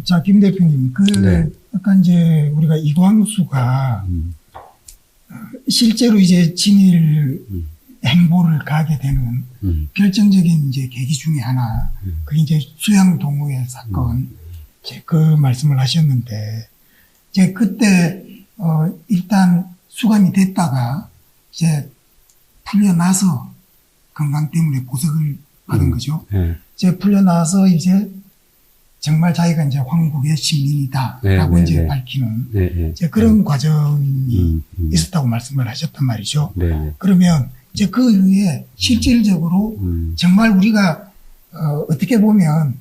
자, 김 대표님, 네. 약간 이제 우리가 이광수가 실제로 이제 친일 행보를 가게 되는 결정적인 이제 계기 중에 하나, 그게 이제 수양 동호회 사건, 이제 그 말씀을 하셨는데, 이제 그때, 일단 수감이 됐다가 이제 풀려나서 건강 때문에 보석을 받은 거죠. 네. 이제 풀려나서 이제 정말 자기가 이제 황국의 시민이다라고 네, 이제 네. 밝히는 네. 이제 그런 과정이 있었다고 말씀을 하셨단 말이죠. 네. 그러면 이제 그 이후에 실질적으로 정말 우리가 어떻게 보면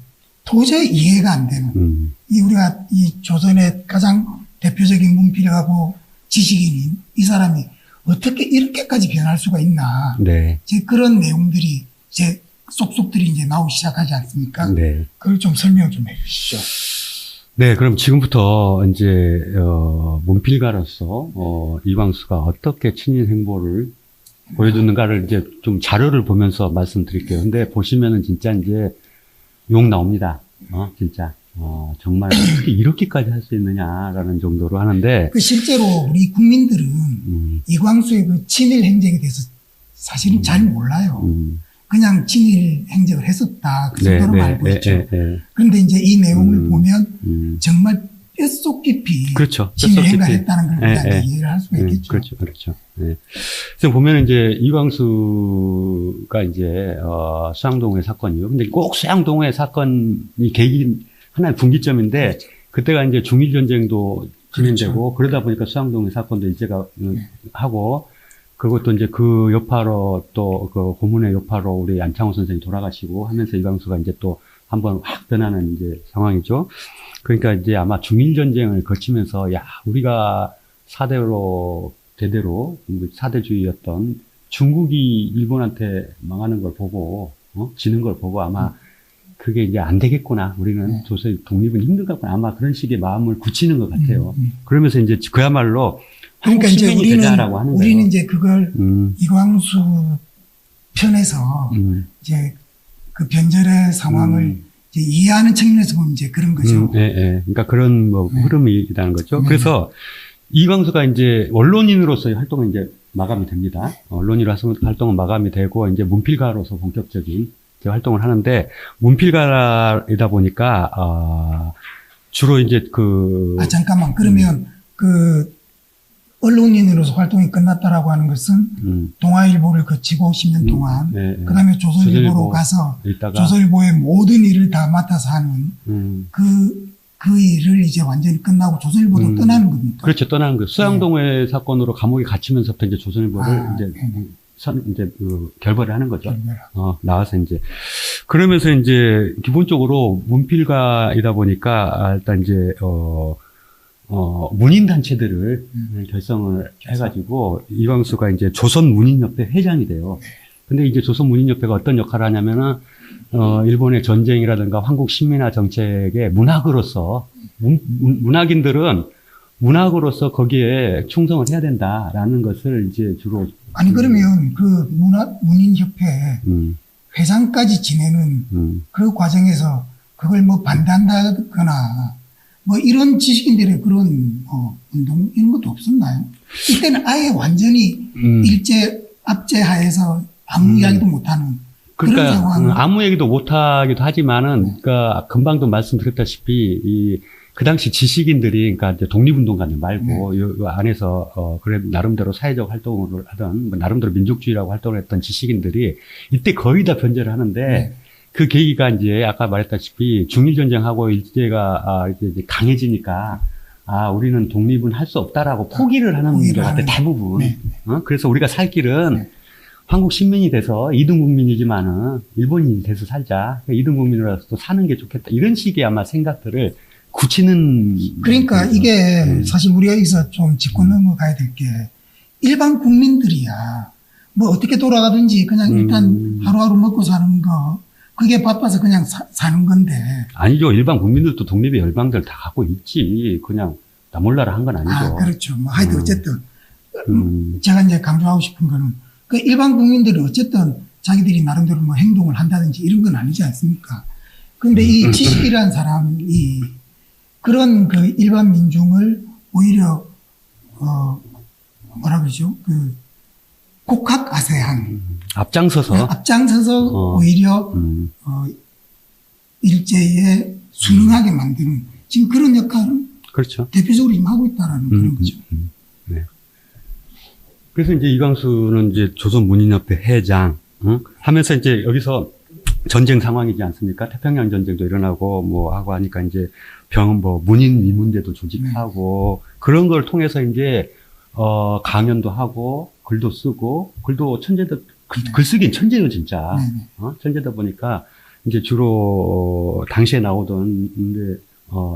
도저히 이해가 안 되는 이 우리가 이 조선의 가장 대표적인 문필하고 지식인인 이 사람이 어떻게 이렇게까지 변할 수가 있나. 네. 이제 그런 내용들이 이제 쏙쏙들이 이제 나오기 시작하지 않습니까? 네. 그걸 좀 설명 좀 해주시죠. 네, 그럼 지금부터 이제 문필가로서 이광수가 어떻게 친일 행보를 보여주는가를 이제 좀 자료를 보면서 말씀드릴게요. 근데 보시면은 진짜 이제 욕 나옵니다. 진짜 정말 어떻게 이렇게까지 할 수 있느냐라는 정도로 하는데 그 실제로 우리 국민들은 이광수의 그 친일 행적에 대해서 사실은 잘 몰라요. 그냥 친일 행적을 했었다. 그 정도로 알고 있죠. 그런데 이제 이 내용을 보면 정말 뼛속 깊이 그렇죠. 친일 행각을 했다는 걸 우리가 이해를 할 수가 있겠죠. 그렇죠. 네. 그래서 보면 이제 이광수가 이제 수양동의 사건이요. 근데 꼭 수양동의 사건이 계기 하나의 분기점인데 그렇죠. 그때가 이제 중일 전쟁도 진행되고 그렇죠. 그러다 보니까 수양동의 사건도 일제가 하고. 그것도 이제 그 여파로 또 그 고문의 여파로 우리 안창호 선생이 돌아가시고 하면서 이광수가 이제 또 한번 확 변하는 이제 상황이죠. 그러니까 이제 아마 중일전쟁을 거치면서 야, 우리가 대대로 사대주의였던 중국이 일본한테 망하는 걸 보고, 지는 걸 보고 아마 그게 이제 안 되겠구나. 우리는 조선의 독립은 힘들겠구나. 아마 그런 식의 마음을 굳히는 것 같아요. 그러면서 이제 그야말로 그러니까 이제 우리는 이제 그걸 이광수 편에서 이제 그 변절의 상황을 이제 이해하는 측면에서 보면 이제 그런 거죠. 그러니까 그런 뭐 흐름이라는 거죠. 그래서 이광수가 이제 언론인으로서의 활동은 이제 마감이 됩니다. 언론인으로서 활동은 마감이 되고 이제 문필가로서 본격적인 활동을 하는데 문필가이다 보니까 주로 이제 잠깐만 그러면 그 언론인으로서 활동이 끝났다라고 하는 것은 동아일보를 거치고 10년 동안 그다음에 조선일보로 가서 조선일보의 모든 일을 다 맡아서 하는 그 일을 이제 완전히 끝나고 조선일보도 떠나는 겁니까? 그렇죠. 떠나는 거예요. 수양동의 사건으로 감옥에 갇히면서부터 이제 조선일보를 이제 결벌을 하는 거죠. 나와서 이제 그러면서 이제 기본적으로 문필가이다 보니까 일단 이제 문인단체들을 결성을 해가지고, 이광수가 이제 조선문인협회 회장이 돼요. 근데 이제 조선문인협회가 어떤 역할을 하냐면은, 일본의 전쟁이라든가 한국 식민화 정책의 문학으로서, 문학인들은 문학으로서 거기에 충성을 해야 된다라는 것을 이제 주로. 아니, 그러면 그 문인협회 회장까지 지내는 그 과정에서 그걸 뭐 반대한다거나 뭐 이런 지식인들의 그런 운동 이런 것도 없었나요? 이때는 아예 완전히 압제하에서 아무 이야기도 못하는 그런 그러니까 상황. 아무 얘기도 못하기도 하지만은 그러니까 금방도 말씀드렸다시피 그 당시 지식인들이 그러니까 이제 독립운동가들 말고 요 안에서 그래 나름대로 사회적 활동을 하던 뭐 나름대로 민족주의라고 활동을 했던 지식인들이 이때 거의 다 변절을 하는데. 그 계기가 이제 아까 말했다시피 중일전쟁하고 일제가 이제 강해지니까 우리는 독립은 할 수 없다라고 포기를 하는 것 같아 대부분. 그래서 우리가 살 길은 한국 식민이 돼서 2등 국민이지만은 일본인이 돼서 살자. 2등 국민으로서 또 사는 게 좋겠다. 이런 식의 아마 생각들을 굳히는. 그러니까 이게 사실 우리가 여기서 좀 짚고 넘어가야 될 게 일반 국민들이야. 뭐 어떻게 돌아가든지 그냥 일단 하루하루 먹고 사는 거. 그게 바빠서 그냥 사는 건데. 아니죠. 일반 국민들도 독립의 열망들 다 갖고 있지. 그냥 나 몰라라 한 건 아니죠. 그렇죠. 뭐 하여튼 어쨌든 제가 이제 강조하고 싶은 거는 그 일반 국민들은 어쨌든 자기들이 나름대로 뭐 행동을 한다든지 이런 건 아니지 않습니까? 그런데 이 지식이라는 사람이 그런 그 일반 민중을 오히려 뭐라 그러죠? 그 곡학아세한 앞장서서 오히려 일제에 순응하게 만드는 지금 그런 역할을 그렇죠. 대표적으로 지금 하고 있다라는 그런 거죠. 네. 그래서 이제 이광수는 이제 조선문인협회 회장 하면서 이제 여기서 전쟁 상황이지 않습니까? 태평양 전쟁도 일어나고 뭐 하고 하니까 이제 문인 위문대도 조직하고 그런 걸 통해서 이제 강연도 하고 글도 쓰고 글도 천재도 글쓰기는 천재예요 진짜. 천재다 보니까 이제 주로 당시에 나오던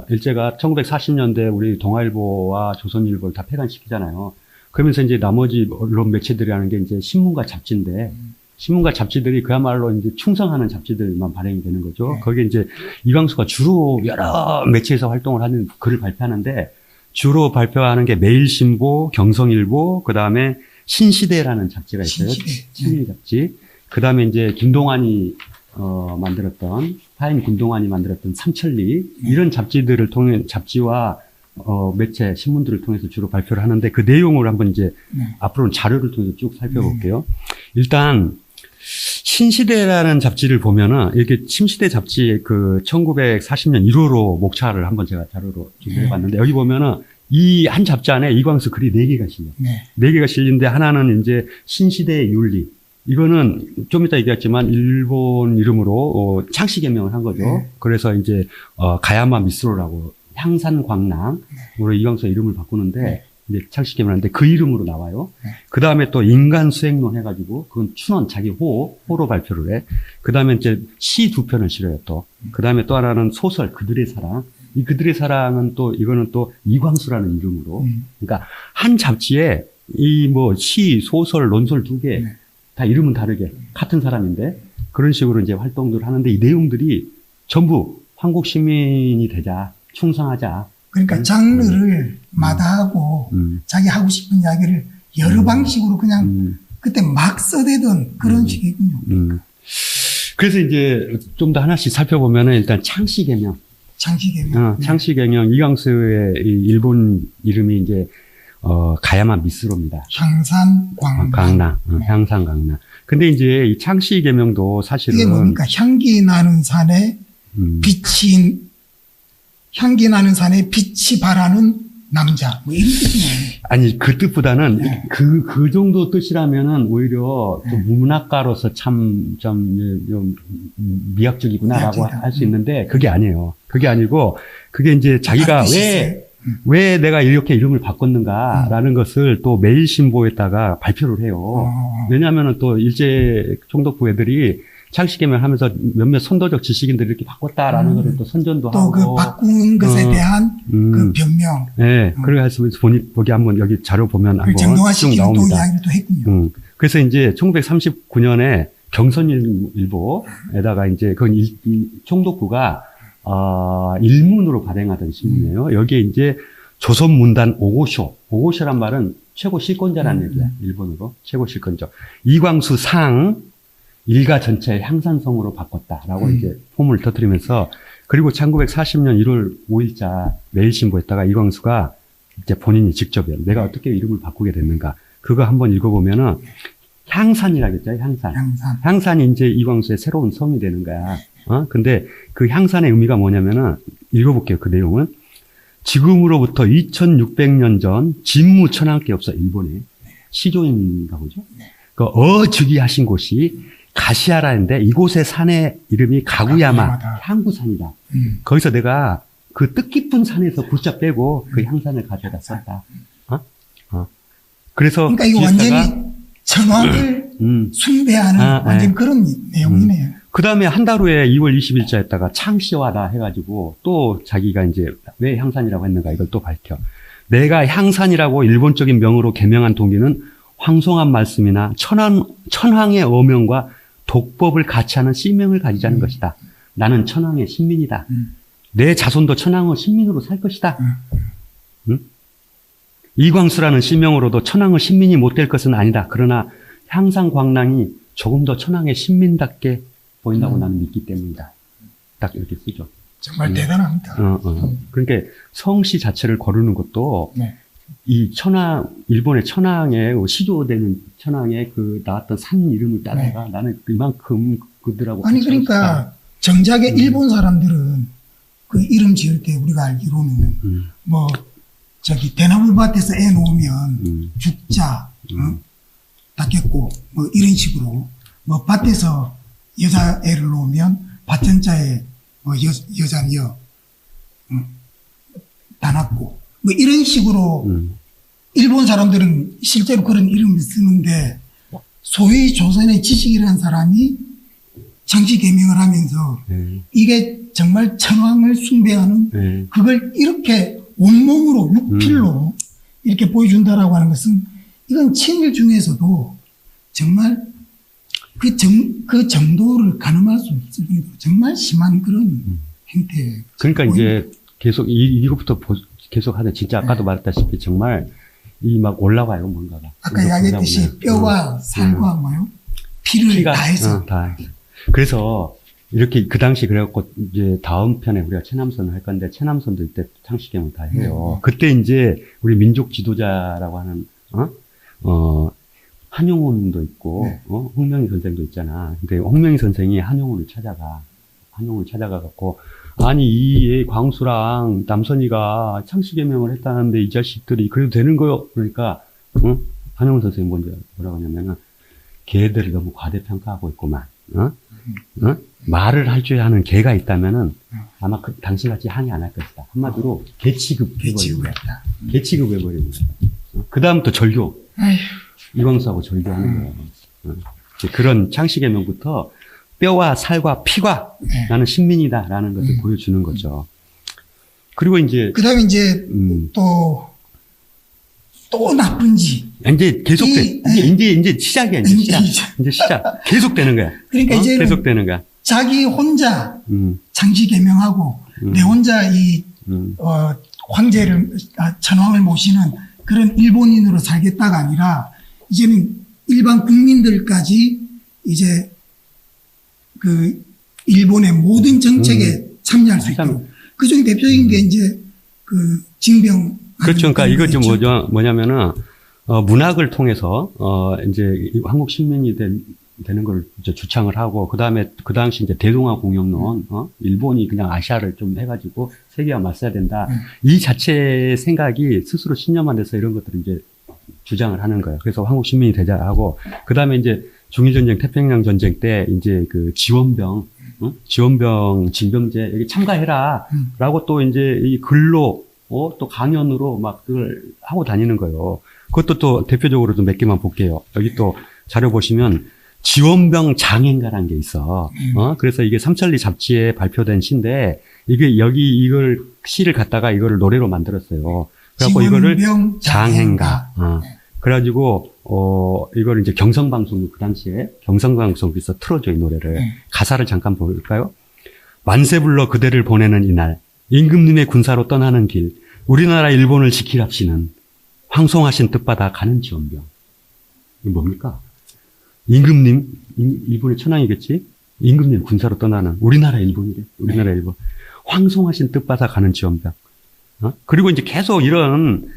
일제가 1940년대 우리 동아일보와 조선일보를 다 폐간시키잖아요. 그러면서 이제 나머지 언론 매체들이라는 게 이제 신문과 잡지인데 신문과 잡지들이 그야말로 이제 충성하는 잡지들만 발행이 되는 거죠. 거기에 이제 이광수가 주로 여러 매체에서 활동을 하는 글을 발표하는데 주로 발표하는 게 매일신보, 경성일보, 그 다음에 신시대라는 잡지가 있어요. 친일 잡지. 그 다음에 이제 김동완이 만들었던 하인 김동완이 만들었던 삼천리 이런 잡지들을 통해 잡지와 매체 신문들을 통해서 주로 발표를 하는데 그 내용을 한번 이제 앞으로는 자료를 통해서 쭉 살펴볼게요. 일단 신시대라는 잡지를 보면은 이렇게 신시대 잡지 그 1940년 1호로 목차를 한번 제가 자료로 준비해 봤는데 여기 보면은 이 한 잡지 안에 이광수 글이 4개가 실려. 4개가 실리는데 하나는 이제 신시대의 윤리. 이거는 좀 이따 얘기했지만 일본 이름으로 창씨 개명을 한 거죠. 그래서 이제 가야마 미스로라고 향산광랑으로 이광수의 이름을 바꾸는데 이제 창씨 개명을 하는데 그 이름으로 나와요. 그 다음에 또 인간 수행론 해가지고 그건 춘원 자기 호로 발표를 해. 그 다음에 이제 시 2편을 실어요 또. 그 다음에 또 하나는 소설 그들의 사랑. 이 그들의 사랑은 또 이거는 또 이광수라는 이름으로. 그러니까 한 잡지에 이 뭐 시, 소설, 논설 2개 다 이름은 다르게 같은 사람인데 그런 식으로 이제 활동들을 하는데 이 내용들이 전부 한국 시민이 되자, 충성하자. 그러니까 장르를 마다하고 자기 하고 싶은 이야기를 여러 방식으로 그냥 그때 막 써대던 그런 식이군요. 그래서 이제 좀 더 하나씩 살펴보면은 일단 창씨개명. 창씨개명 이광수의 일본 이름이 이제 가야마 미스로입니다. 향산광랑. 향산광랑. 근데 이제 이 창씨개명도 사실은. 이게 뭡니까? 향기 나는 산에 빛이 바라는 남자. 뭐 이런 뜻이네. 아니, 그 뜻보다는 그 정도 뜻이라면은 오히려 좀 문학가로서 좀 미학적이구나라고 할 수 있는데 그게 아니에요. 그게 아니고 그게 이제 자기가 왜 내가 이렇게 이름을 바꿨는가라는 것을 또 매일신보에다가 발표를 해요. 왜냐하면은 또 일제 총독부 애들이 창씨개명 하면서 몇몇 선도적 지식인들이 이렇게 바꿨다라는 것을 또 선전도 또 하고. 그 바꾼 것에 대한 그 변명. 네. 그래서 보기 한번 여기 자료 보면 한번 정동화 쭉 씨도 나옵니다. 또 이야기를 또 했군요. 그래서 이제 1939년에 경선일보에다가 이제 그건 총독부가 일문으로 발행하던 신문이에요. 여기에 이제 조선문단 오고쇼란 말은 최고 실권자라는 얘기야. 일본어로 최고 실권자. 이광수 상 일가 전체의 향산성으로 바꿨다라고 이제 폼을 터뜨리면서 그리고 1940년 1월 5일자 매일신보에다가 이광수가 이제 본인이 직접 내가 어떻게 이름을 바꾸게 됐는가 그거 한번 읽어보면은 향산이라겠죠. 향산이 이제 이광수의 새로운 성이 되는 거야. 근데 그 향산의 의미가 뭐냐면은 읽어볼게요. 그 내용은 지금으로부터 2600년 전 진무천왕께 없어 일본에 시조인가 보죠. 그 즉위하신 곳이 가시아라는데 이곳의 산의 이름이 가구야마 향구산이다. 거기서 내가 그 뜻깊은 산에서 굴자 빼고 그 향산을 가져다 썼다. 그래서 그러니까 이거 완전히 천황을 숭배하는 완전 그런 내용이네요. 그 다음에 한 달 후에 2월 20일자에다가 창씨와다 해가지고 또 자기가 이제 왜 향산이라고 했는가 이걸 또 밝혀. 내가 향산이라고 일본적인 명으로 개명한 동기는 황송한 말씀이나 천황의 어명과 독법을 같이 하는 씨명을 가지자는 것이다. 나는 천황의 신민이다. 내 자손도 천황의 신민으로 살 것이다. 이광수라는 씨명으로도 천황의 신민이 못 될 것은 아니다. 그러나 향산광랑이 조금 더 천황의 신민답게 보인다고 나는 믿기 때문이다. 딱 이렇게 쓰죠. 정말 대단합니다. 그러니까 성씨 자체를 거르는 것도 네. 이 일본의 천황에 시조되는 천황에 그 나왔던 산 이름을 따다가 나는 이만큼 그들하고 아니 그러니까 정작에 일본 사람들은 그 이름 지을 때 우리가 알기로는 뭐 저기 대나무 밭에서 애 놓으면 죽자 닦겠고 뭐 이런 식으로 뭐 밭에서 여자 애를 놓으면 밭전자에 뭐 여자는 다 낳고 뭐 이런 식으로 일본 사람들은 실제로 그런 이름을 쓰는데 소위 조선의 지식이라는 사람이 정치 개명을 하면서 이게 정말 천황을 숭배하는 그걸 이렇게 온몸으로 육필로 이렇게 보여준다라고 하는 것은 이건 친일 중에서도 정말 그 정도를 가늠할 수 없을 정도로 정말 심한 그런 행태. 그러니까 이제 계속 이것부터 계속 하되 진짜 아까도 말했다시피 정말 이 막 올라와요 뭔가가. 아까 이야기했듯이 뼈와 살과 뭐요 피가 다 해서. 다 해서. 그래서 이렇게 그 당시 그래갖고 이제 다음 편에 우리가 채남선을 할 건데 채남선도 이때 창시경을 다 해요. 그때 이제 우리 민족 지도자라고 하는 한용운도 있고 홍명희 선생도 있잖아. 근데 홍명희 선생이 한용운을 찾아가갖고 아니 이 광수랑 남선이가 창시개명을 했다는데 이 자식들이 그래도 되는 거요? 그러니까 한용운 선생이 먼저 뭐라고 하냐면은 개들을 너무 과대평가하고 있구만. 말을 할 줄 아는 개가 있다면은 아마 당신같이 항의 안 할 것이다. 한마디로 개 취급해버린다. 개 취급해버리는 거야. 그 다음부터 절교. 이광수하고 절교하는 거예요. 그런 창시개명부터 뼈와 살과 피가 나는 신민이다라는 것을 보여주는 거죠. 그리고 이제 그 다음에 이제 또 나쁜 짓. 이제 계속돼. 이제 시작이야. 이제 시작. 계속되는 거야. 그러니까 이제 계속되는 거야. 자기 혼자 창시 개명하고 내 혼자 황제를 천황을 모시는 그런 일본인으로 살겠다가 아니라 이제는 일반 국민들까지 이제 그 일본의 모든 정책에 참여할 수 있도록 그중 대표적인 게 이제 그 징병. 그렇죠. 그러니까 이거 좀 뭐냐면은 문학을 통해서 이제 한국 식민이 되는 걸 이제 주창을 하고 그다음에 그 당시 이제 대동아 공영론 일본이 그냥 아시아를 좀 해가지고 세계와 맞서야 된다. 이 자체의 생각이 스스로 신념화돼서 이런 것들을 이제 주장을 하는 거예요. 그래서 한국 식민이 되자 하고 그다음에 이제 중일전쟁, 태평양 전쟁 때 이제 그 지원병 징병제 여기 참가해라라고 또 이제 이 글로 또 강연으로 막 그걸 하고 다니는 거예요. 그것도 또 대표적으로 좀 몇 개만 볼게요. 여기 또 자료 보시면 지원병 장행가라는 게 있어. 그래서 이게 삼천리 잡지에 발표된 시인데 이게 여기 이걸 시를 갖다가 이거를 노래로 만들었어요. 그래갖고 이거를 장행가. 그래가지고 이걸 이제 경성방송 그 당시에 경성방송에서 틀어줘 이 노래를 가사를 잠깐 볼까요? 만세 불러 그대를 보내는 이날 임금님의 군사로 떠나는 길 우리나라 일본을 지키랍시는 황송하신 뜻받아 가는 지원병. 이게 뭡니까? 임금님 일본의 천황이겠지? 임금님 군사로 떠나는 우리나라 일본이래. 우리나라 일본 황송하신 뜻받아 가는 지원병. 그리고 이제 계속 이런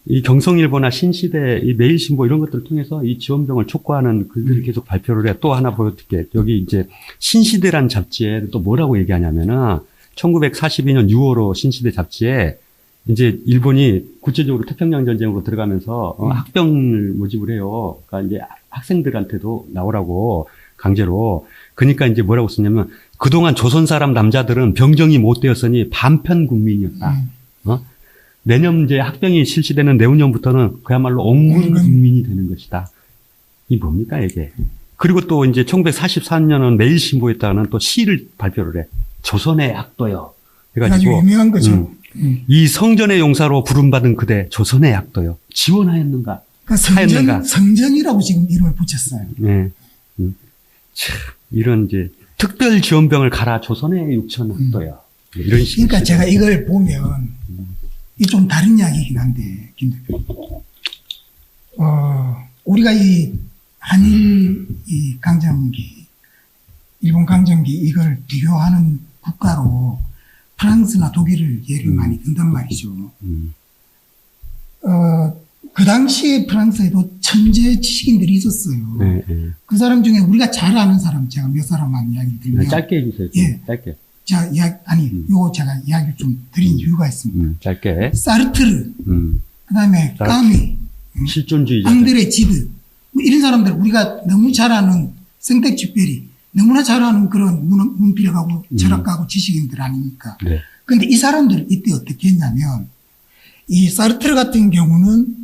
이 경성일보나 신시대, 이 매일신보 이런 것들을 통해서 이 지원병을 촉구하는 글들을 계속 발표를 해. 또 하나 보여드릴게. 여기 이제 신시대란 잡지에 또 뭐라고 얘기하냐면은 1942년 6월호 신시대 잡지에 이제 일본이 구체적으로 태평양 전쟁으로 들어가면서 학병을 모집을 해요. 그러니까 이제 학생들한테도 나오라고 강제로. 그러니까 이제 뭐라고 썼냐면 그동안 조선 사람 남자들은 병정이 못 되었으니 반편 국민이었다. 내년 이제 학병이 실시되는 내후년부터는 그야말로 온군 국민이 되는 것이다. 이 뭡니까 이게? 그리고 또 이제 1944년은 매일신보에다가는 또 시를 발표를 해. 조선의 약도요. 그래가지고 유명한 거죠. 이 성전의 용사로 부름받은 그대 조선의 약도요. 지원하였는가? 그러니까 성전이라고 지금 이름을 붙였어요. 네. 참, 이런 이제 특별 지원병을 가라 조선의 육천 학도요. 이런 식으로. 그러니까 제가 이걸 보면 이 좀 다른 이야기이긴 한데 김 대표. 우리가 이 한일 이 강점기, 일본 강점기 이걸 비교하는 국가로 프랑스나 독일을 예를 많이 든단 말이죠. 그 당시에 프랑스에도 천재 지식인들이 있었어요. 네, 네. 그 사람 중에 우리가 잘 아는 사람, 제가 몇 사람만 이야기 드리면. 짧게 해주세요. 예. 짧게. 자, 요거 제가 이야기를 좀 드린 이유가 있습니다. 짧게. 사르트르, 그 다음에 까미, 실존주의자. 앙드레 지드, 뭐 이런 사람들, 우리가 너무 잘 아는 생텍쥐페리, 너무나 잘 아는 그런 문필가고 철학가고 지식인들 아닙니까? 네. 근데 이 사람들은 이때 어떻게 했냐면, 이 사르트르 같은 경우는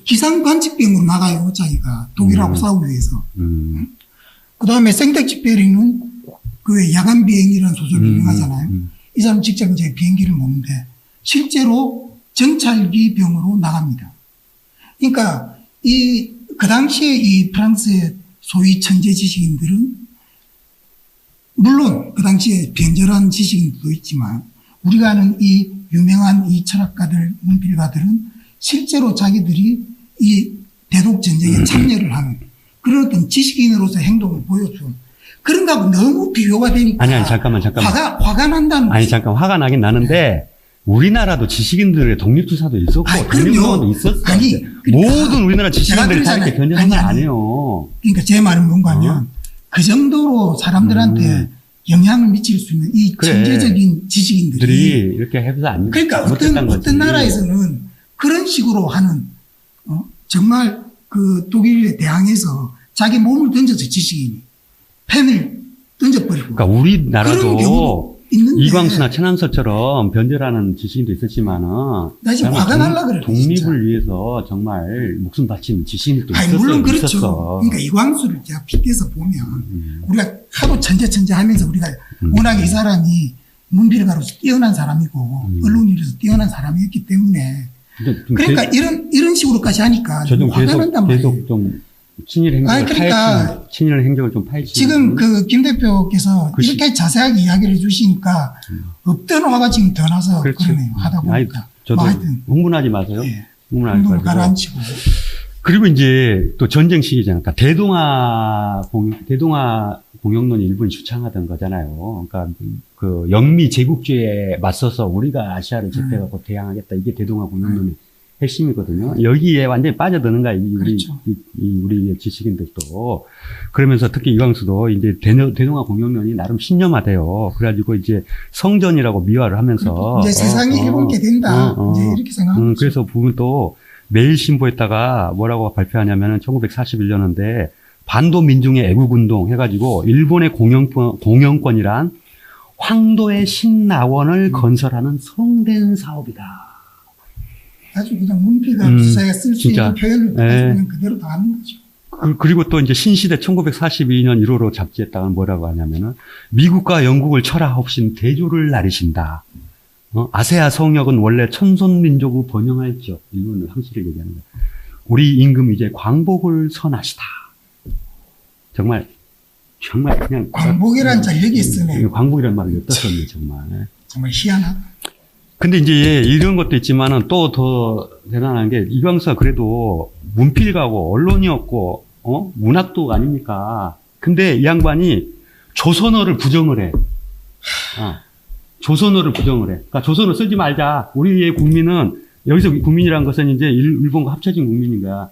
기상관측병으로 나가요, 자기가. 독일하고 싸우기 위해서. 그 다음에 생텍쥐페리는 그 야간 비행이라는 소설이 유명하잖아요. 이 사람 직접 이제 비행기를 모는데 실제로 정찰기 병으로 나갑니다. 그러니까 그 당시에 이 프랑스의 소위 천재 지식인들은 물론 그 당시에 변절한 지식인들도 있지만 우리가 아는 이 유명한 이 철학가들, 문필가들은 실제로 자기들이 이 대독 전쟁에 참여를 하는 그런 어떤 지식인으로서 행동을 보여준 그런 거하고 너무 비교가 되니까. 아니, 잠깐만. 화가 난다는 아니, 거지. 잠깐, 화가 나긴 나는데, 우리나라도 지식인들의 독립투사도 있었고, 독립운동도 있었어. 아니, 그러니까 모든 우리나라 지식인들이 다 이렇게 변절한 건 아니에요. 그러니까 제 말은 뭔가 하면, 그 정도로 사람들한테 영향을 미칠 수 있는 이 그래. 천재적인 지식인들이. 이렇게 해서 안 그러니까 어떤 나라에서는 그런 식으로 하는, 정말 그 독일에 대항해서 자기 몸을 던져서 지식인이 펜을 던져버리고. 그러니까 우리나라도 있는데 이광수나 최남서처럼 변절하는 지식인도 있었지만은 나 지금 화가 날라 그래. 독립을 진짜. 위해서 정말 목숨 바친 지식인들도 아니, 있었어요. 물론 그렇죠. 있었어. 그러니까 이광수를 제가 빗대서 보면 우리가 하도 천재 하면서 우리가 워낙에 이 사람이 문필가로서 뛰어난 사람이고 언론인으로서 뛰어난 사람이었기 때문에 그러니까 이런 식으로까지 하니까 저좀 화가 난단 말이에요. 계속 좀 친일 행적을 그러니까 친일 행적을 좀 파헤치는 지금 그 김 대표께서 이렇게 자세하게 이야기를 해주시니까 없던 화가 지금 더 나서 그러네요. 하다 보니까. 아니, 저도 하여튼 흥분하지 마세요. 예. 흥분하지 흥분을 마시고. 가라앉히고. 그리고 이제 또 전쟁 시기잖아요. 그러니까 대동아 공영론이 일본이 주창하던 거잖아요. 그러니까 그 영미 제국주의에 맞서서 우리가 아시아를 제패하고 대항하겠다. 이게 대동아 공영론의 핵심이거든요. 여기에 완전히 빠져드는 거야. 그렇죠. 우리 지식인들도. 그러면서 특히 이광수도 이제 대동아 공영론이 나름 신념화돼요. 그래가지고 이제 성전이라고 미화를 하면서. 이제 세상이 해본게 된다. 이제 이렇게 생각하는 거죠. 그래서 보면 또 매일신보에다가 뭐라고 발표하냐면은 1941년인데 반도 민중의 애국운동 해가지고 일본의 공영권이란 황도의 신나원을 건설하는 성대한 사업이다. 아주 그냥 문필가 수사에 쓸 수 있는 표현을 그냥 그대로 다 하는 거죠. 그리고 또 이제 신시대 1942년 1월호 잡지에다가 뭐라고 하냐면은 미국과 영국을 철하옵신 대조를 나리신다. 아세아 성역은 원래 천손민족의 번영할지어. 이거는 항시를 얘기하는 거예요. 우리 임금 이제 광복을 선하시다. 정말 그냥 광복이라는 자 여기 쓰네요. 광복이라는 말을 엿다 썼네 정말. 정말 희한하다. 근데 이제 이런 것도 있지만은 또 더 대단한 게 이광수가 그래도 문필가고 언론이었고 문학도 아닙니까? 근데 이 양반이 조선어를 부정을 해. 조선어를 부정을 해. 그러니까 조선어 쓰지 말자. 우리의 국민은 여기서 국민이라는 것은 이제 일본과 합쳐진 국민인 거야.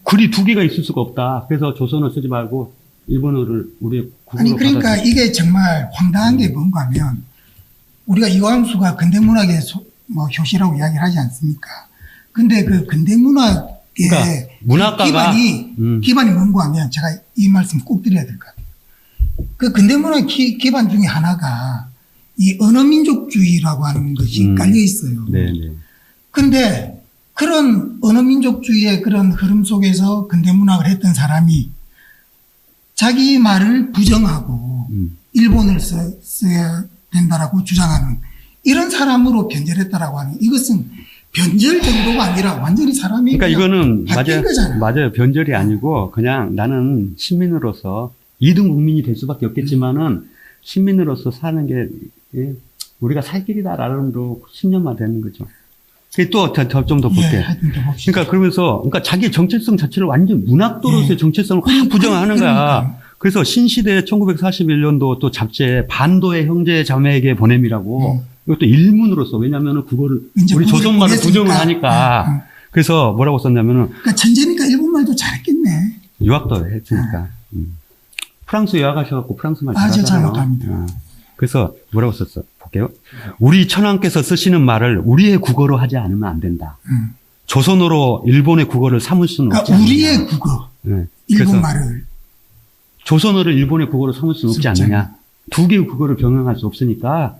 글이 두 개가 있을 수가 없다. 그래서 조선어 쓰지 말고 일본어를 우리의 국어로 아니 그러니까 이게 정말 황당한 게 뭔가 하면 우리가 이광수가 근대문학의 효시라고 이야기를 하지 않습니까? 근데 그 근대문학의 그러니까 문학가가 기반이 뭔가 하면 제가 이 말씀 꼭 드려야 될 것 같아요. 그 근대문학 기반 중에 하나가 이 언어민족주의라고 하는 것이 깔려 있어요. 네네. 근데 그런 언어민족주의의 그런 흐름 속에서 근대문학을 했던 사람이 자기 말을 부정하고 일본을 써야 된다라고 주장하는 이런 사람으로 변절했다라고 하는 이것은 변절 정도가 아니라 완전히 사람이 그러니까 이거는 거잖아요. 맞아요. 변절이 아니고 그냥 나는 시민으로서 2등 국민이 될 수밖에 없겠지만은 시민으로서 사는 게 우리가 살 길이다라는 또 신념화 되는 거죠. 또 좀 더 볼게요. 그러니까 그러면서 자기 정체성 자체를 완전 문학도로서의 정체성을 확 부정하는 거야. 그래서 신시대 1941년도 또 잡지에 반도의 형제 자매에게 보냄이라고 이것도 일문으로 써. 왜냐하면 그거를 우리 조선말을 부정을 하니까. 그래서 뭐라고 썼냐면은. 그러니까 천재니까 일본말도 잘했겠네. 유학도 했으니까. 프랑스 유학하셔갖고 프랑스말 잘하잖아요. 저 잘못합니다. 그래서 뭐라고 썼어? 볼게요. 우리 천황께서 쓰시는 말을 우리의 국어로 하지 않으면 안 된다. 조선어로 일본의 국어를 삼을 수는 없지 그러니까 우리의 국어. 네. 일본 말을. 조선어를 일본의 국어로 삼을 수는 없지 않느냐. 두 개의 국어를 병행할 수 없으니까,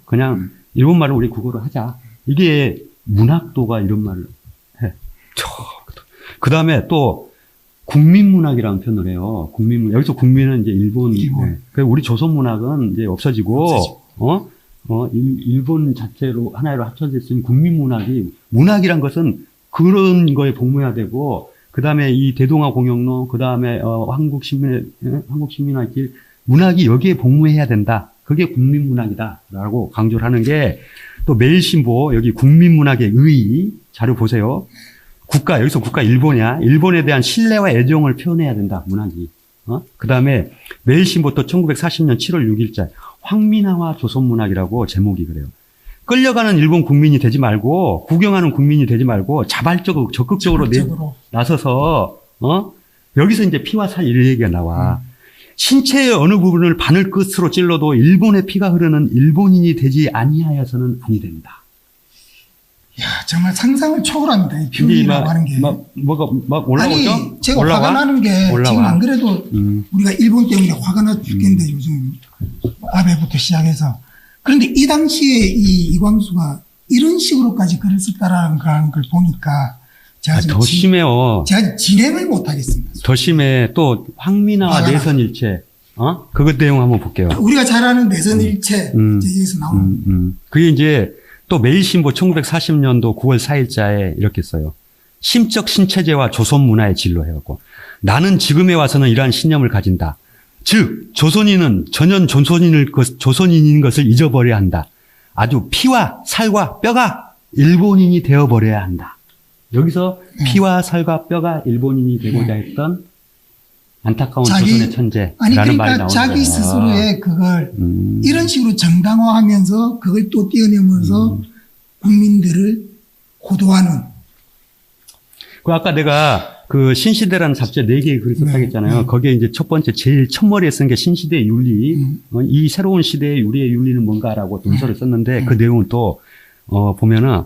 그냥 일본 말을 우리 국어로 하자. 이게 문학도가 이런 말을 해. 그 다음에 또 국민문학이라는 표현을 해요. 여기서 국민은 이제 일본. 네. 우리 조선문학은 이제 없어지고, 일본 자체로 하나로 합쳐졌으니 국민문학이, 문학이란 것은 그런 거에 복무해야 되고, 그 다음에 이 대동아 공영론, 그 다음에, 한국시민의 길, 문학이 여기에 복무해야 된다. 그게 국민문학이다. 라고 강조를 하는 게, 또 매일신보, 여기 국민문학의 의, 자료 보세요. 여기서 국가 일본이야. 일본에 대한 신뢰와 애정을 표현해야 된다. 문학이. 그 다음에 매일신보 또 1940년 7월 6일자, 황민화와 조선문학이라고 제목이 그래요. 끌려가는 일본 국민이 되지 말고, 구경하는 국민이 되지 말고, 자발적으로, 적극적으로 나서서, 여기서 이제 피와 살 이런 얘기가 나와. 신체의 어느 부분을 바늘 끝으로 찔러도 일본의 피가 흐르는 일본인이 되지 아니하여서는 아니 된다. 야, 정말 상상을 초월합니다. 이 표현이라고 하는 게. 막 올라오죠? 아니, 제가 화가 나는 게, 지금 안 그래도 우리가 일본 때문에 화가 나 죽겠는데, 요즘 아베부터 시작해서. 그런데 이 당시에 이 이광수가 이런 식으로까지 글을 썼다라는 걸 보니까 제가 더 심해요. 제가 진행을 못 하겠습니다. 더 심해. 또 황민화와 내선일체. 그것 내용 한번 볼게요. 우리가 잘 아는 내선일체 여기서 나오는. 그게 이제 또 매일신보 1940년도 9월 4일자에 이렇게 써요. 심적 신체제와 조선문화의 진로 해갖고 나는 지금에 와서는 이러한 신념을 가진다. 즉 조선인은 전혀 조선인인 것을 잊어버려야 한다. 아주 피와 살과 뼈가 일본인이 되어버려야 한다. 여기서 피와 살과 뼈가 일본인이 되고자 했던 안타까운 조선의 천재라는 그러니까 말이 나오는 자기 거야. 스스로의 그걸 이런 식으로 정당화하면서 그걸 또 띄어내면서 국민들을 호도하는. 그 아까 내가 그 신시대라는 잡지에 4개의 글을 썼다고 했잖아요. 거기에 이제 첫 번째 제일 첫머리에 쓴 게 신시대의 윤리. 이 새로운 시대의 우리의 윤리는 뭔가라고 논설을 썼는데 그 내용은 또 보면은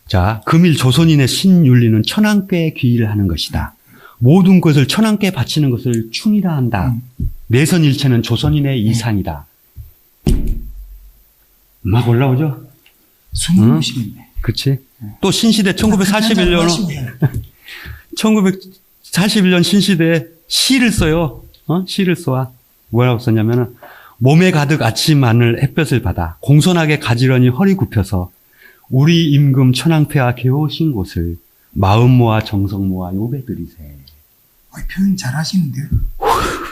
자, 금일 조선인의 신윤리는 천황께 귀의를 하는 것이다. 모든 것을 천황께 바치는 것을 충이라 한다. 내선일체는 조선인의 이상이다. 막 올라오죠? 숨을 모시겠네. 그치? 또 신시대 1941년 신시대에 시를 써요. 시를 써. 뭐라고 썼냐면은 몸에 가득 아침 하늘 햇볕을 받아 공손하게 가지런히 허리 굽혀서 우리 임금 천황폐하 개오신 곳을 마음 모아 정성 모아 요배드리세. 표현 잘하시는데요.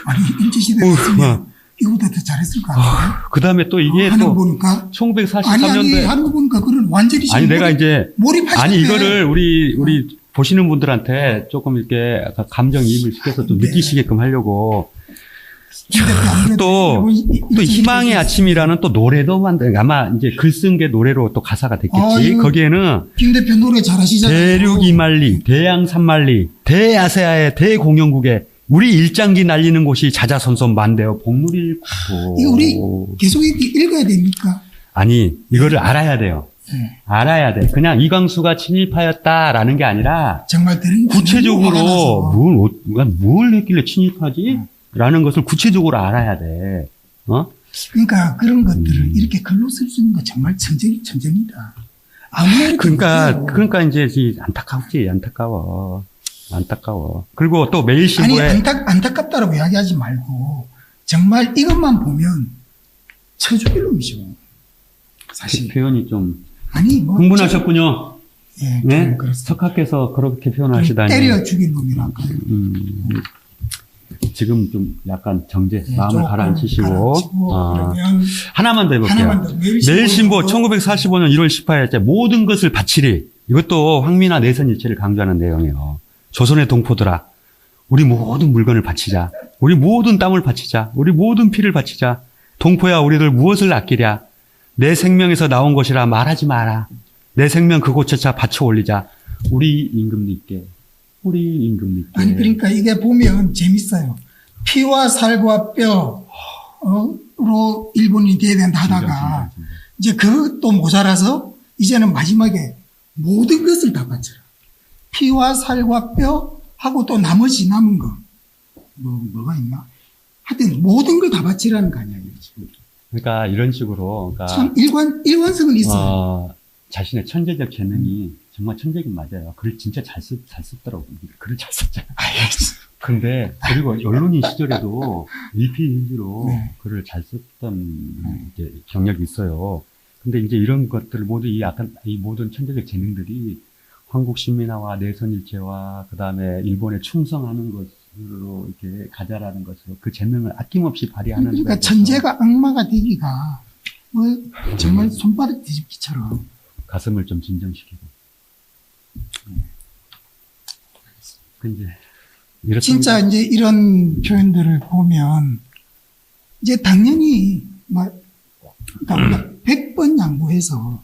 아니 일제시대 했으면 이거보다 더 잘했을 것 같아요. 그 다음에 또 이게 하는 또 거 보니까 1943년도에 하는 거 보니까 그런 완전히 아니 내가 이제 몰입하시네. 이거를 우리 보시는 분들한테 조금 이렇게 감정이입을 시켜서 좀 느끼시게끔 하려고. 또 희망의 아침이라는 또 노래도 아마 이제 글 쓴 게 노래로 또 가사가 됐겠지. 거기에는 김 대표 노래 잘하시잖아요. 대륙 이만리, 대양 삼만리, 대아세아의 대공영국에 우리 일장기 날리는 곳이 자자손손 만대어 복누릴 국토. 이거 우리 계속 읽어야 됩니까? 아니 이거를 알아야 돼요. 알아야 돼. 그냥 이광수가 친일파였다라는 게 아니라 정말 구체적으로 뭘 했길래 친일파지? 라는 것을 구체적으로 알아야 돼. 그러니까 그런 것들을 이렇게 글로 쓸 수 있는 거 정말 천재입니다. 그러니까 이제 안타까워. 그리고 또 매일신보에 안타깝다라고 이야기하지 말고 정말 이것만 보면 쳐죽일 놈이죠. 사실 표현이 좀 흥분하셨군요. 예, 네? 석학께서 그렇게 표현하시다니. 때려 죽일 놈이랄까요. 지금 좀 약간 마음을 가라앉히시고. 그러면 하나만 더 해볼게요. 매일신보 1945년 1월 18일째 모든 것을 바치리. 이것도 황민화 내선일체를 강조하는 내용이에요. 조선의 동포들아, 우리 모든 물건을 바치자. 우리 모든 땀을 바치자. 우리 모든 피를 바치자. 동포야, 우리들 무엇을 아끼랴. 내 생명에서 나온 것이라 말하지 마라. 내 생명 그곳조차 바쳐 올리자. 우리 임금님께. 우리 임금님께. 아니, 그러니까 이게 보면 재밌어요. 피와 살과 뼈로 일본이 돼야 된다 하다가 이제 그것도 모자라서 이제는 마지막에 모든 것을 다 바쳐라. 피와 살과 뼈 하고 또 나머지 남은 거. 뭐가 있나? 하여튼 모든 걸 다 바치라는 거 아니야, 지금. 그러니까 이런 식으로, 그러니까. 참 일관성은 있어요. 자신의 천재적 재능이 정말 천재긴 맞아요. 글을 진짜 잘 썼더라고요. 글을 잘 썼잖아요. 근데, 그리고 언론인 시절에도 일필 일비로 네. 글을 잘 썼던 이제 경력이 있어요. 근데 이제 이런 것들을 모두 이 모든 천재적 재능들이 한국 시민화와 내선일체와 그 다음에 일본에 충성하는 것으로 이렇게 가자라는 것으로 그 재능을 아낌없이 발휘하는. 그러니까 천재가 악마가 되기가 뭐 정말 손바닥 뒤집기처럼. 가슴을 좀 진정시키고. 그 이제 진짜 이제 이런 표현들을 보면 이제 당연히 그러니까 우리가 100번 양보해서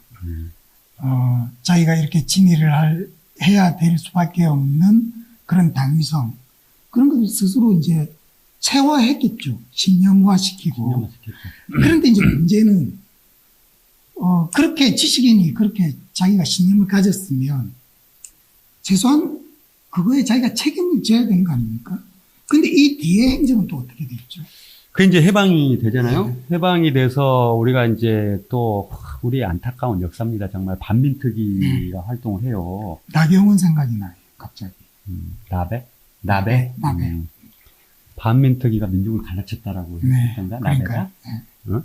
자기가 이렇게 진위를 해야 될 수밖에 없는 그런 당위성 그런 것을 스스로 이제 체화했겠죠. 신념화시키고. 그런데 이제 문제는 그렇게 지식인이 그렇게 자기가 신념을 가졌으면 최소한 그거에 자기가 책임을 져야 되는 거 아닙니까? 근데 이 뒤에 행정은 또 어떻게 됐죠? 그 이제 해방이 되잖아요. 네. 해방이 돼서 우리가 이제 또 우리의 안타까운 역사입니다. 정말 반민특위가 활동을 해요. 나경원 생각이 나요. 갑자기. 나베. 반민특위가 민족을 갈라쳤다라고 네. 했던가 나베가. 네. 어?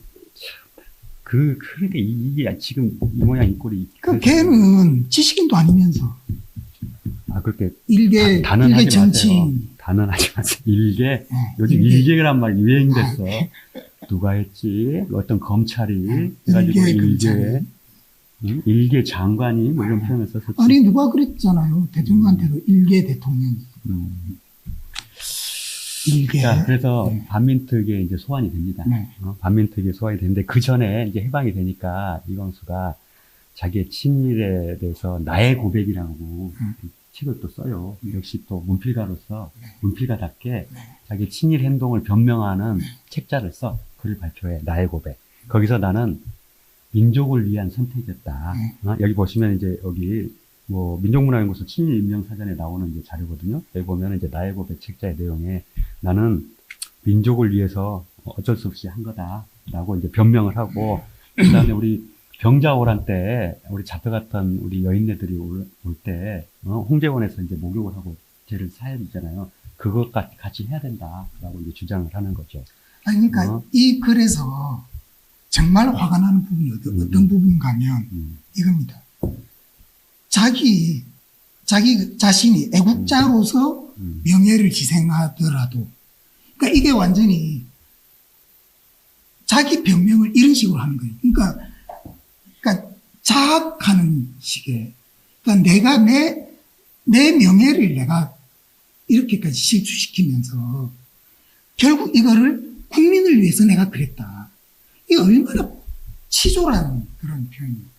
그러니까 이게 지금 이 모양 이 꼴이. 걔는 지식인도 아니면서. 그렇게. 일개 정치인. 단언하지 마세요. 일개. 네, 요즘 일개란 말 유행됐어. 누가 했지? 어떤 검찰이. 해가지고 일개 장관이 뭐 이런 표현을 썼었지. 아니, 누가 그랬잖아요. 대통령한테도 일개 대통령이. 일개. 자, 그래서 네. 반민특위에 이제 소환이 됩니다. 네. 반민특위에 소환이 되는데 그 전에 이제 해방이 되니까 이광수가 자기의 친일에 대해서 나의 고백이라고 책을 또 써요. 역시 또 문필가로서 문필가답게 자기 친일 행동을 변명하는 책자를 써. 글을 발표해. 나의 고백. 거기서 나는 민족을 위한 선택이었다. 여기 보시면 이제 여기 뭐 민족문화연구소 친일 인명사전에 나오는 이제 자료거든요. 여기 보면 이제 나의 고백 책자의 내용에 나는 민족을 위해서 어쩔 수 없이 한 거다라고 이제 변명을 하고 그다음에 우리 병자호란 때 우리 잡혀갔던 우리 여인네들이 올 때 홍제원에서 이제 목욕을 하고 죄를 사야 되잖아요. 그것과 같이 해야 된다라고 이제 주장을 하는 거죠. 아니 그러니까 이 글에서 정말 화가 나는 부분이 어떤 부분인가 하면 이겁니다. 자기 자신이 애국자로서 명예를 희생하더라도 그러니까 이게 완전히 자기 변명을 이런 식으로 하는 거예요. 그러니까 자학하는 식의 그러니까 내가 내 명예를 내가 이렇게까지 실추시키면서 결국 이거를 국민을 위해서 내가 그랬다. 이게 얼마나 치졸한 그런 표현입니까?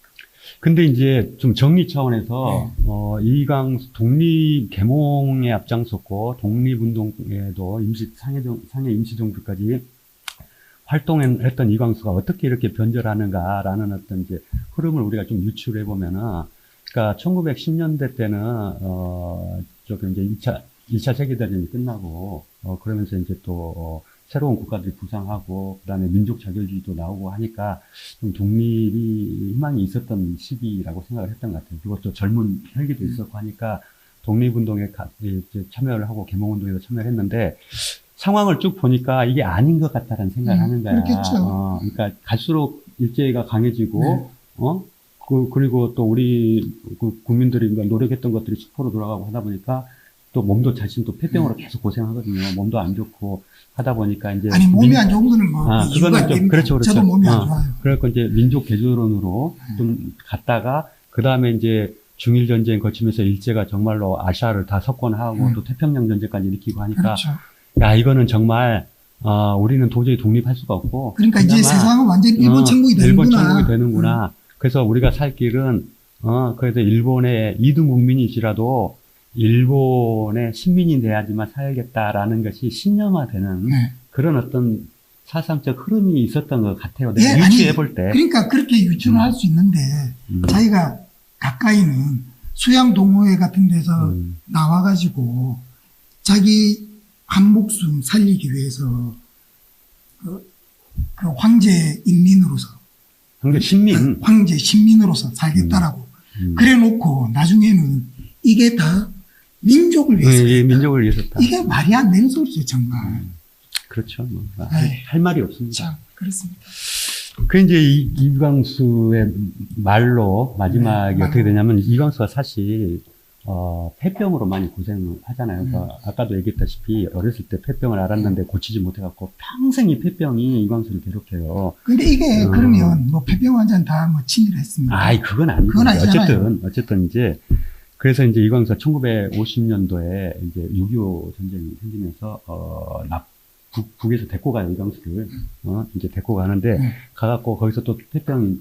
근데 이제 좀 정리 차원에서 이광수 독립 계몽에 앞장섰고 독립운동에도 상해 임시정부까지 활동했던 이광수가 어떻게 이렇게 변절하는가라는 어떤 이제 흐름을 우리가 좀 유추를 해보면은, 그러니까 1910년대 때는 조금 이제 1차 세계대전이 끝나고 그러면서 이제 또 새로운 국가들이 부상하고 그다음에 민족 자결주의도 나오고 하니까 좀 독립이 희망이 있었던 시기라고 생각을 했던 것 같아요. 그리고 또 젊은 혈기도 있었고 하니까 독립운동에 참여를 하고 계몽운동에도 참여를 했는데 상황을 쭉 보니까 이게 아닌 것 같다라는 생각을 하는 거야. 그렇겠죠. 그러니까 갈수록 일제가 강해지고 그리고 또 우리 국민들이 노력했던 것들이 수포로 돌아가고 하다 보니까 또 몸도 자신도 폐병으로 계속 고생하거든요. 몸도 안 좋고 하다 보니까 이제 아니 몸이 안 좋은 거는 뭐 그거는 좀 그렇죠. 저도 몸이 안 좋아요. 그래서 이제 민족 개조론으로 좀 갔다가 그 다음에 이제 중일 전쟁 거치면서 일제가 정말로 아시아를 다 석권하고 또 태평양 전쟁까지 일으키고 하니까 그렇죠. 야 이거는 정말 우리는 도저히 독립할 수가 없고 그러니까 이제 그나마, 세상은 완전히 일본 천국이 일본 되는구나. 천국이 되는구나. 그래서 우리가 살 길은 그래서 일본의 2등 국민이시라도 일본의 시민이 돼야지만 살겠다라는 것이 신념화되는 네. 그런 어떤 사상적 흐름이 있었던 것 같아요. 예, 내가 유추해 볼 때. 그러니까 그렇게 유추를 할 수 있는데 자기가 가까이는 수양 동호회 같은 데서 나와가지고 자기 한 목숨 살리기 위해서 그 황제 인민으로서 황제 신민. 황제 신민으로서 살겠다라고 그래놓고 나중에는 이게 다 민족을 위해서 예, 민족을 위해서다. 이게 말이 안 되는 소리죠 정말. 그렇죠. 뭐, 에이. 할 말이 없습니다. 참 그렇습니다. 그 이제 이광수의 말로 마지막에 네, 어떻게 말로. 되냐면 이광수가 사실 폐병으로 많이 고생을 하잖아요. 그러니까 아까도 얘기했다시피 어렸을 때 폐병을 앓았는데 고치지 못해갖고 평생 이 폐병이 이광수를 괴롭혀요. 근데 이게 그러면 뭐 폐병 환자는 다 뭐 친일을 했습니다. 아이 그건 아니고 그건 아니잖아요. 어쨌든 이제 그래서 이제 이광수가 1950년도에 이제 6.25 전쟁이 생기면서 북에서 데리고 가요 이광수를 이제 데리고 가는데 가갖고 거기서 또 폐병이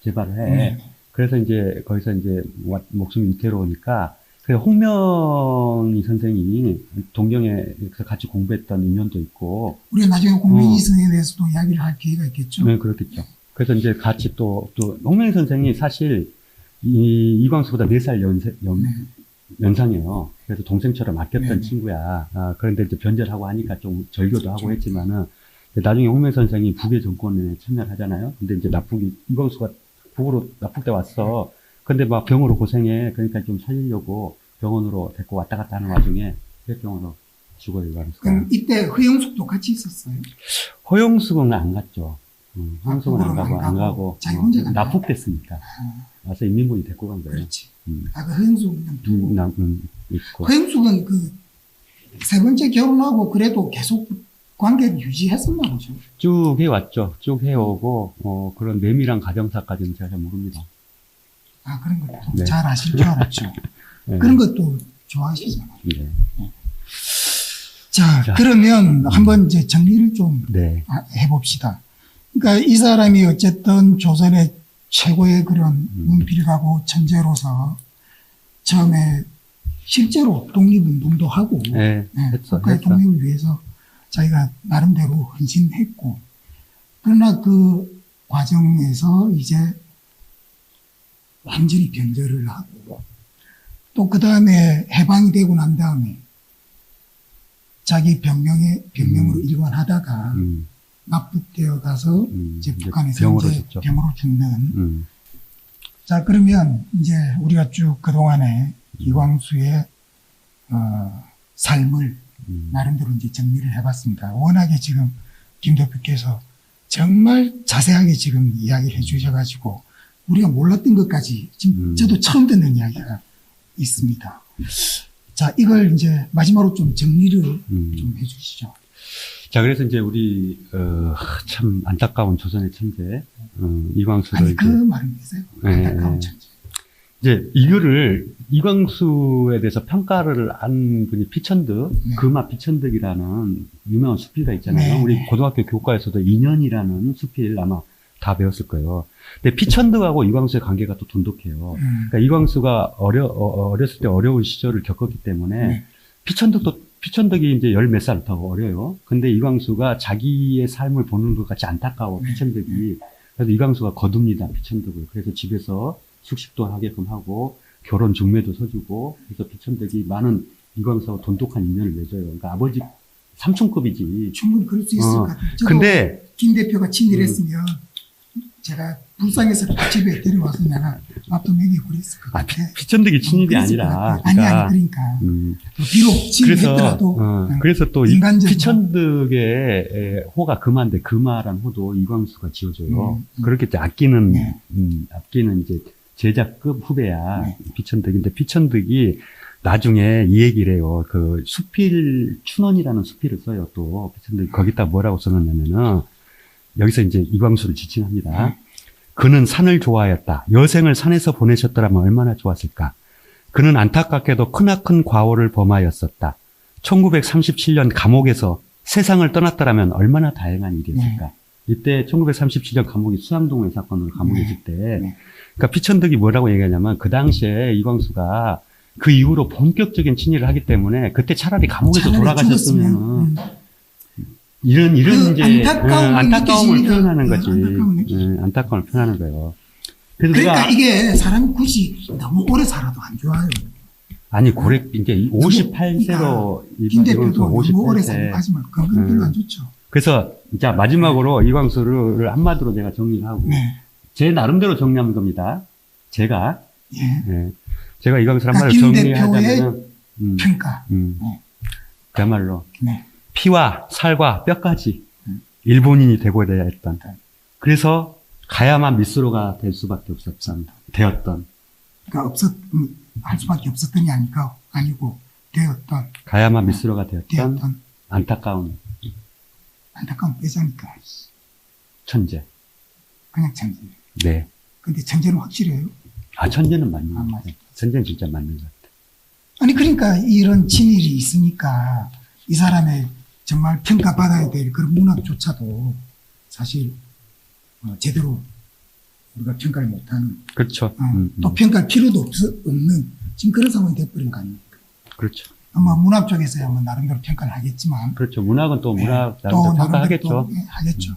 재발을 해. 그래서 이제 거기서 이제 목숨이 위태로우니까 그 홍명희 선생이 동경에서 같이 공부했던 인연도 있고. 우리가 나중에 홍명희 선생에 대해서도 이야기를 할 기회가 있겠죠. 네, 그렇겠죠. 그래서 이제 같이 또 홍명희 선생이 사실 이광수보다 4살 연상이에요. 그래서 동생처럼 아꼈던 친구야. 그런데 이제 변절하고 하니까 좀 절교도 하고 했지만은 나중에 홍명희 선생이 북의 정권에 참여를 하잖아요. 근데 이제 이광수가 북으로 납북대 왔어. 근데 막 병으로 고생해. 그러니까 좀 살리려고 병원으로 데리고 왔다 갔다 하는 와중에 폐병으로 죽어요, 이광수가. 그럼 이때 허영숙도 같이 있었어요. 허영숙은 안 갔죠. 허영숙은 안 가고. 자기 혼자 갔나요? 납북됐으니까. 와서 인민군이 데리고 간 거예요. 그렇지. 그 허영숙은 두고. 있고. 허영숙은 그 세 번째 결혼하고 그래도 계속 관계를 유지했었나 보죠. 쭉 해왔죠. 쭉 해오고, 그런 내밀한 가정사까지는 제가 잘 모릅니다. 그런 것도 네. 잘 아실 줄 알았죠. 네. 그런 것도 좋아하시잖아요. 네. 자, 그러면 한번 이제 정리를 좀 네. 해봅시다. 그러니까 이 사람이 어쨌든 조선의 최고의 그런 문필가고 천재로서 처음에 실제로 독립운동도 하고, 네, 국가의 독립을 위해서 자기가 나름대로 헌신했고, 그러나 그 과정에서 이제 완전히 변절을 하고, 또 그 다음에 해방이 되고 난 다음에 자기 병명으로 일관하다가 납북되어 가서 이제 북한에서 병으로 죽는. 자, 그러면 이제 우리가 쭉 그동안에 이광수의 삶을 나름대로 이제 정리를 해봤습니다. 워낙에 지금 김 대표께서 정말 자세하게 지금 이야기를 해주셔가지고 우리가 몰랐던 것까지 지금 저도 처음 듣는 이야기가 있습니다. 자, 이걸 이제 마지막으로 좀 정리를 좀 해주시죠. 자, 그래서 이제 우리 참 안타까운 조선의 천재 이광수를 아니 그 말은 계세요. 안타까운 천재. 이제 이광수에 대해서 평가를 한 분이 피천득, 금화 피천득이라는 유명한 수필가 있잖아요. 네. 우리 고등학교 교과에서도 인연이라는 수필 아마 다 배웠을 거예요. 근데 피천득하고 이광수의 관계가 또 돈독해요. 그러니까 이광수가 어렸을 때 어려운 시절을 겪었기 때문에 피천득이 이제 10몇 살부터 어려요. 근데 이광수가 자기의 삶을 보는 것 같이 안타까워, 피천득이. 그래서 이광수가 거둡니다, 피천득을. 그래서 집에서 숙식도 하게끔 하고, 결혼 중매도 서주고, 그래서 피천득이 많은 이광수와 돈독한 인연을 맺어요. 그러니까 아버지 삼촌급이지. 충분히 그럴 수 있을 것 같아요. 근데, 김 대표가 친일했으면 제가 불쌍해서 집에 데려와서 내가 밥도 먹이고 그랬을 것 같아. 피천득이 친일이 아니라. 그러니까. 비록 친일했더라도. 그래서 또 인간적으로. 피천득의 호가 금화인데 금화란 호도 이광수가 지어줘요. 그렇게 이제 아끼는 이제 제자급 후배야. 피천득인데 피천득이 나중에 이 얘기를 해요. 그 춘원이라는 수필을 써요. 또 피천득이 거기다 뭐라고 써놨냐면은 여기서 이제 이광수를 지칭합니다. 그는 산을 좋아하였다. 여생을 산에서 보내셨더라면 얼마나 좋았을까. 그는 안타깝게도 크나큰 과오를 범하였었다. 1937년 감옥에서 세상을 떠났더라면 얼마나 다행한 일이었을까. 이때 1937년 감옥이 수양동의 사건으로 감옥에 있을 때, 그러니까 피천득이 뭐라고 얘기하냐면 그 당시에 이광수가 그 이후로 본격적인 친일을 하기 때문에 그때 차라리 감옥에서 차라리 돌아가셨으면 이런 그 이제 안타까움을 표현하는 거지. 안타까움을 표현하는 거예요. 그래서 그러니까 이게 사람이 굳이 너무 오래 살아도 안 좋아요. 아니 고래 이제 58세로 김 대표도 너무 58세. 오래 살고 하지 말고 건강 별로 안 좋죠. 그래서 자 마지막으로 이광수를 한마디로 제가 정리를 하고 제 나름대로 정리하는 겁니다. 제가 제가 이광수를 한마디로 김 대표의 정리하자면 평가. 그야말로 피와 살과 뼈까지 일본인이 되고 돼야 했던. 그래서 가야만 미스로가 될 수밖에 없었던 되었던. 그러니까 할 수밖에 없었던이 아니고 되었던. 가야만 미스로가 되었던 안타까운 빼자니까. 천재. 그냥 천재. 네. 근데 천재는 확실해요. 아, 천재는 맞는 것 맞아요. 같아요. 천재는 진짜 맞는 것 같아요. 아니, 그러니까 이런 친일이 있으니까 이 사람의 정말 평가받아야 될 그런 문학조차도 사실 제대로 우리가 평가를 못하는. 그렇죠. 또 평가할 필요도 없는 지금 그런 상황이 돼버린 거 아닙니까? 그렇죠. 아마 문학 쪽에서야 뭐 나름대로 평가를 하겠지만. 그렇죠. 문학은 또 문학 또 평가하겠죠. 또 하겠죠.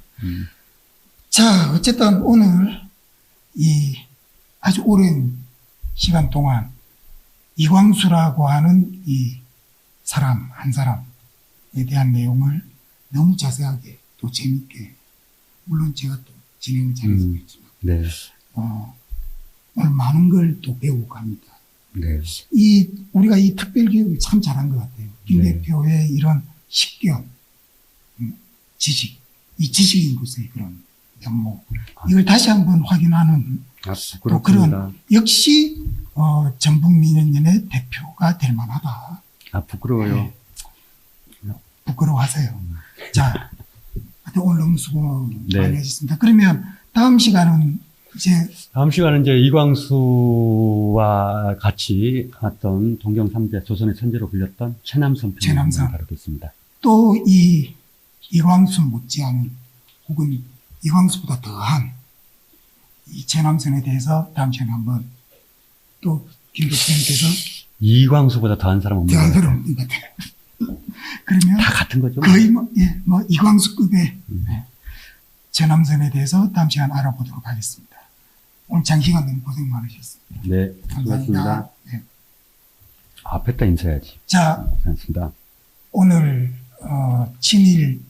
자, 어쨌든 오늘 이 아주 오랜 시간 동안 이광수라고 하는 이 사람, 한 사람에 대한 내용을 너무 자세하게 또 재밌게, 물론 제가 또 진행을 잘했지만, 오늘 많은 걸 또 배우고 갑니다. 우리가 이 특별교육을 참 잘한 것 같아요. 김 대표의 이런 식견, 지식, 이 지식인으로서의 그런 면모, 이걸 다시 한번 확인하는 또 그런, 역시 전북민연연의 대표가 될 만하다. 부끄러워요. 부끄러워하세요. 자, 오늘 너무 수고 많이 하셨습니다. 그러면 다음 시간은 이제 이광수와 같이 어떤 동경 3제, 조선의 천재로 불렸던 최남선 편을 다루겠습니다. 또 이 이광수 못지않은 혹은 이광수보다 더한 이 최남선에 대해서 다음 시간에 한번 또 김 교수님께서 이광수보다 더한 사람 없는 것 같아요. 그러면 다 같은 거죠. 거의 뭐 이광수급의 최남선에 대해서 다음 시간 알아보도록 하겠습니다. 오늘 장시간 너무 고생 많으셨습니다. 네, 감사합니다. 앞에다 인사해야지. 자, 고맙습니다. 오늘 친일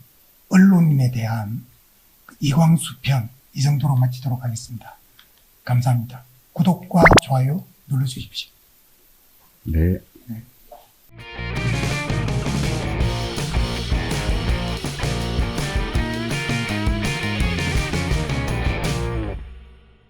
언론인에 대한 이광수 편 이 정도로 마치도록 하겠습니다. 감사합니다. 구독과 좋아요 눌러주십시오. 네.